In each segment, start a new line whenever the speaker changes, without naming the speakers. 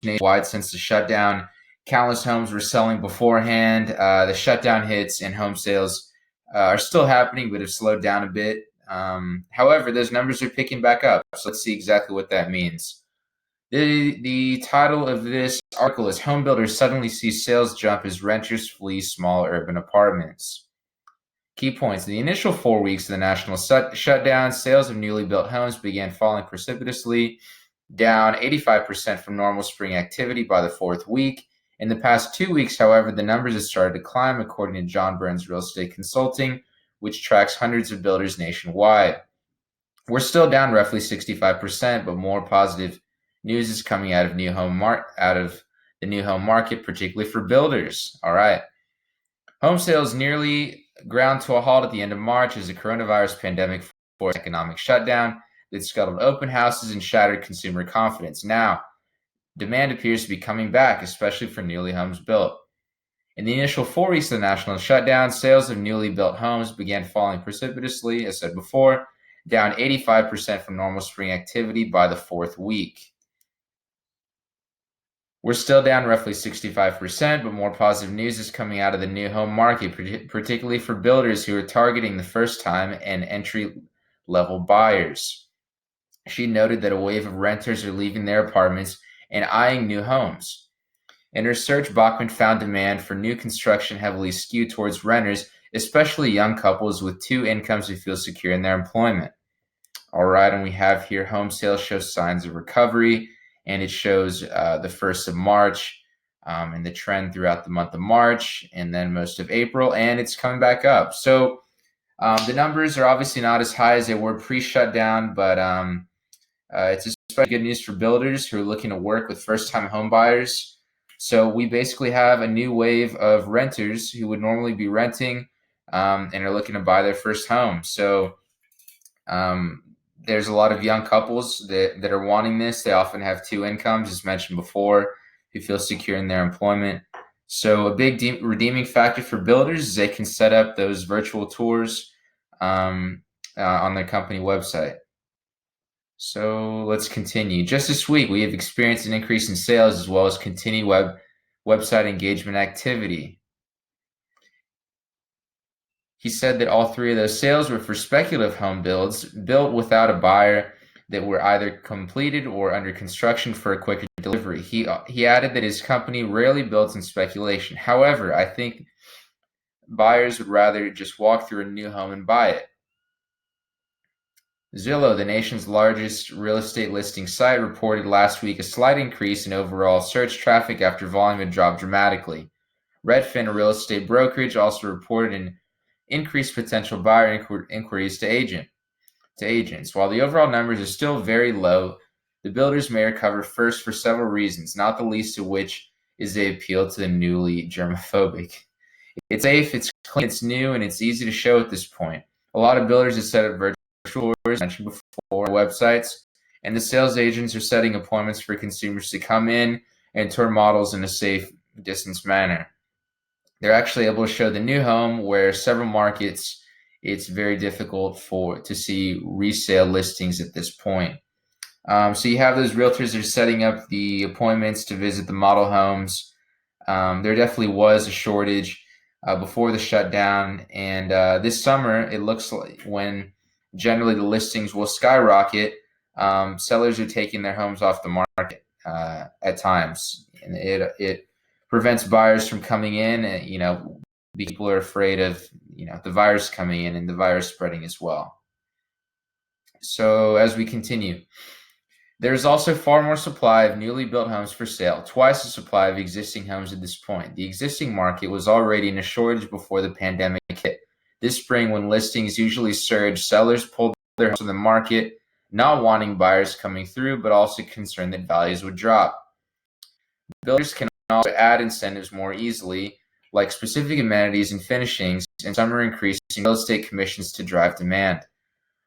nationwide since the shutdown. Countless homes were selling beforehand. The shutdown hits and home sales are still happening, but have slowed down a bit. However, those numbers are picking back up. So let's see exactly what that means. The title of this article is Home Builders Suddenly See Sales Jump as Renters Flee Small Urban Apartments. Key points. In the initial 4 weeks of the national shutdown, sales of newly built homes began falling precipitously, down 85% from normal spring activity by the fourth week. In the past 2 weeks, however, the numbers have started to climb, according to John Burns Real Estate Consulting, which tracks hundreds of builders nationwide. We're still down roughly 65%, but more positive news is coming out of the new home market, particularly for builders. All right. Home sales nearly ground to a halt at the end of March as the coronavirus pandemic forced economic shutdown that scuttled open houses and shattered consumer confidence. Now, demand appears to be coming back, especially for newly homes built. In the initial 4 weeks of the national shutdown, sales of newly built homes began falling precipitously, as said before, down 85% from normal spring activity by the fourth week. We're still down roughly 65%, but more positive news is coming out of the new home market, particularly for builders who are targeting the first-time and entry-level buyers. She noted that a wave of renters are leaving their apartments and eyeing new homes. In her search, Bachman found demand for new construction heavily skewed towards renters, especially young couples with two incomes who feel secure in their employment. All right, and we have here home sales show signs of recovery, and it shows the 1st of March and the trend throughout the month of March and then most of April, and it's coming back up. So the numbers are obviously not as high as they were pre-shutdown, but it's especially good news for builders who are looking to work with first-time home buyers. So we basically have a new wave of renters who would normally be renting and are looking to buy their first home. So there's a lot of young couples that are wanting this. They often have two incomes, as mentioned before, who feel secure in their employment. So a big redeeming factor for builders is they can set up those virtual tours on their company website. So let's continue. Just this week, we have experienced an increase in sales as well as continued website engagement activity. He said that all three of those sales were for speculative home builds built without a buyer that were either completed or under construction for a quicker delivery. He added that his company rarely builds in speculation. However, I think buyers would rather just walk through a new home and buy it. Zillow, the nation's largest real estate listing site, reported last week a slight increase in overall search traffic after volume had dropped dramatically. Redfin, a real estate brokerage, also reported an increased potential buyer inquiries to agents. While the overall numbers are still very low, the builders may recover first for several reasons, not the least of which is they appeal to the newly germophobic. It's safe, it's clean, it's new, and it's easy to show at this point. A lot of builders have set up virtual tours, mentioned before, websites, and the sales agents are setting appointments for consumers to come in and tour models in a safe distance manner. They're actually able to show the new home, where several markets it's very difficult to see resale listings at this point. So you have those realtors that are setting up the appointments to visit the model homes. There definitely was a shortage before the shutdown, and this summer it looks like when generally the listings will skyrocket, sellers are taking their homes off the market at times, and it prevents buyers from coming in, and people are afraid of the virus coming in and the virus spreading as well. So as we continue, there's also far more supply of newly built homes for sale, twice the supply of existing homes at this point. The existing market was already in a shortage before the pandemic hit. This spring, when listings usually surge, sellers pulled their homes from the market, not wanting buyers coming through, but also concerned that values would drop. Builders can also add incentives more easily, like specific amenities and finishings, and some are increasing real estate commissions to drive demand.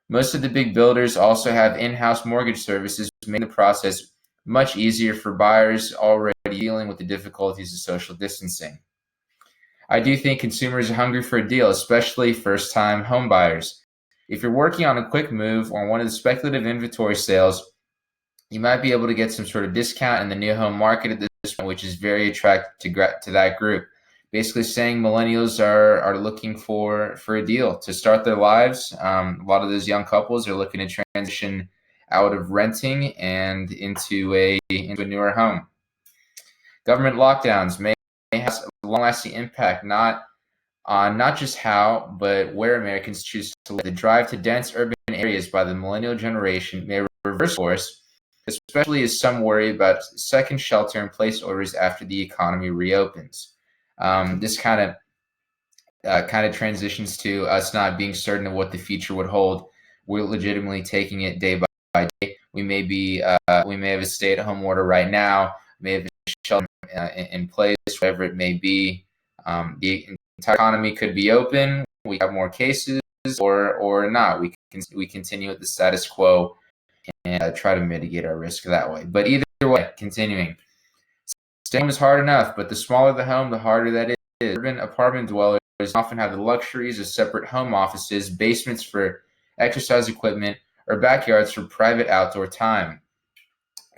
Most of the big builders also have in-house mortgage services, making the process much easier for buyers already dealing with the difficulties of social distancing. I do think consumers are hungry for a deal, especially first-time home buyers. If you're working on a quick move or one of the speculative inventory sales, you might be able to get some sort of discount in the new home market at this point, which is very attractive to that group. Basically saying millennials are looking for a deal to start their lives. A lot of those young couples are looking to transition out of renting and into a newer home. Government lockdowns may have a long-lasting impact, not just how, but where Americans choose to live. The drive to dense urban areas by the millennial generation may reverse course, especially as some worry about second shelter-in-place orders after the economy reopens. This kind of transitions to us not being certain of what the future would hold. We're legitimately taking it day by day. We may have a stay-at-home order right now, may have a shelter in place, whatever it may be. The entire economy could be open. We have more cases, or not. We continue with the status quo and try to mitigate our risk that way. But either way, continuing. Staying is hard enough, but the smaller the home, the harder that is. Urban apartment dwellers often have the luxuries of separate home offices, basements for exercise equipment, or backyards for private outdoor time.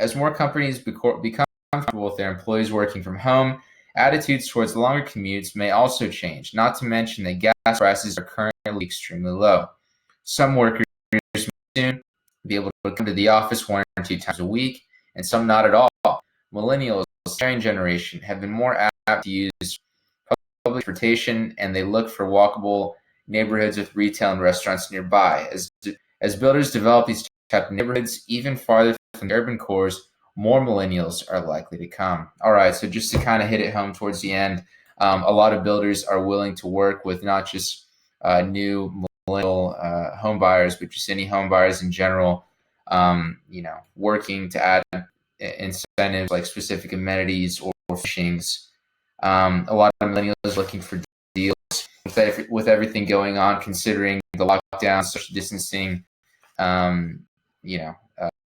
As more companies become comfortable with their employees working from home, attitudes towards longer commutes may also change, not to mention that gas prices are currently extremely low. Some workers may soon be able to come to the office 1 or 2 times a week, and some not at all. Millennials, the sharing generation, have been more apt to use public transportation, and they look for walkable neighborhoods with retail and restaurants nearby. As builders develop these type of neighborhoods even farther from the urban cores, more millennials are likely to come. All right, so just to kind of hit it home towards the end, a lot of builders are willing to work with not just new millennial home buyers, but just any home buyers in general. Working to add incentives like specific amenities or furnishings. A lot of millennials looking for deals with everything going on, considering the lockdown, social distancing,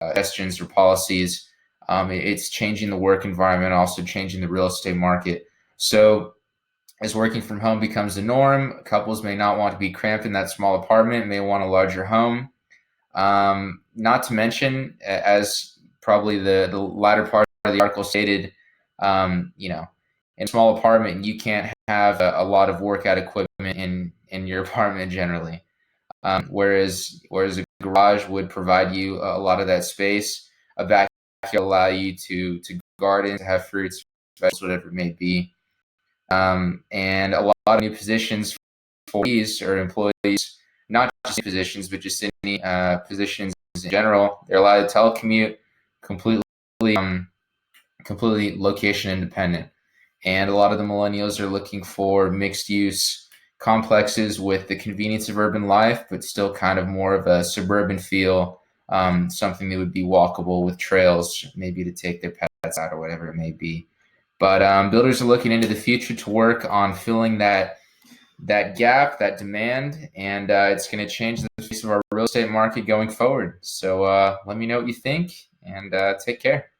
suggestions or policies. It's changing the work environment, also changing the real estate market. So as working from home becomes the norm, couples may not want to be cramped in that small apartment, may want a larger home. Not to mention, as probably the latter part of the article stated, in a small apartment, you can't have a lot of workout equipment in your apartment generally. Whereas a garage would provide you a lot of that space. A backyard allow you to garden, to have fruits, vegetables, whatever it may be. And a lot of new positions for these or employees, not just positions, but just any positions in general. They're allowed to telecommute completely location independent. And a lot of the millennials are looking for mixed use complexes with the convenience of urban life, but still kind of more of a suburban feel, something that would be walkable with trails, maybe to take their pets out or whatever it may be. But builders are looking into the future to work on filling that gap, that demand, and it's going to change the face of our real estate market going forward. So let me know what you think, and take care.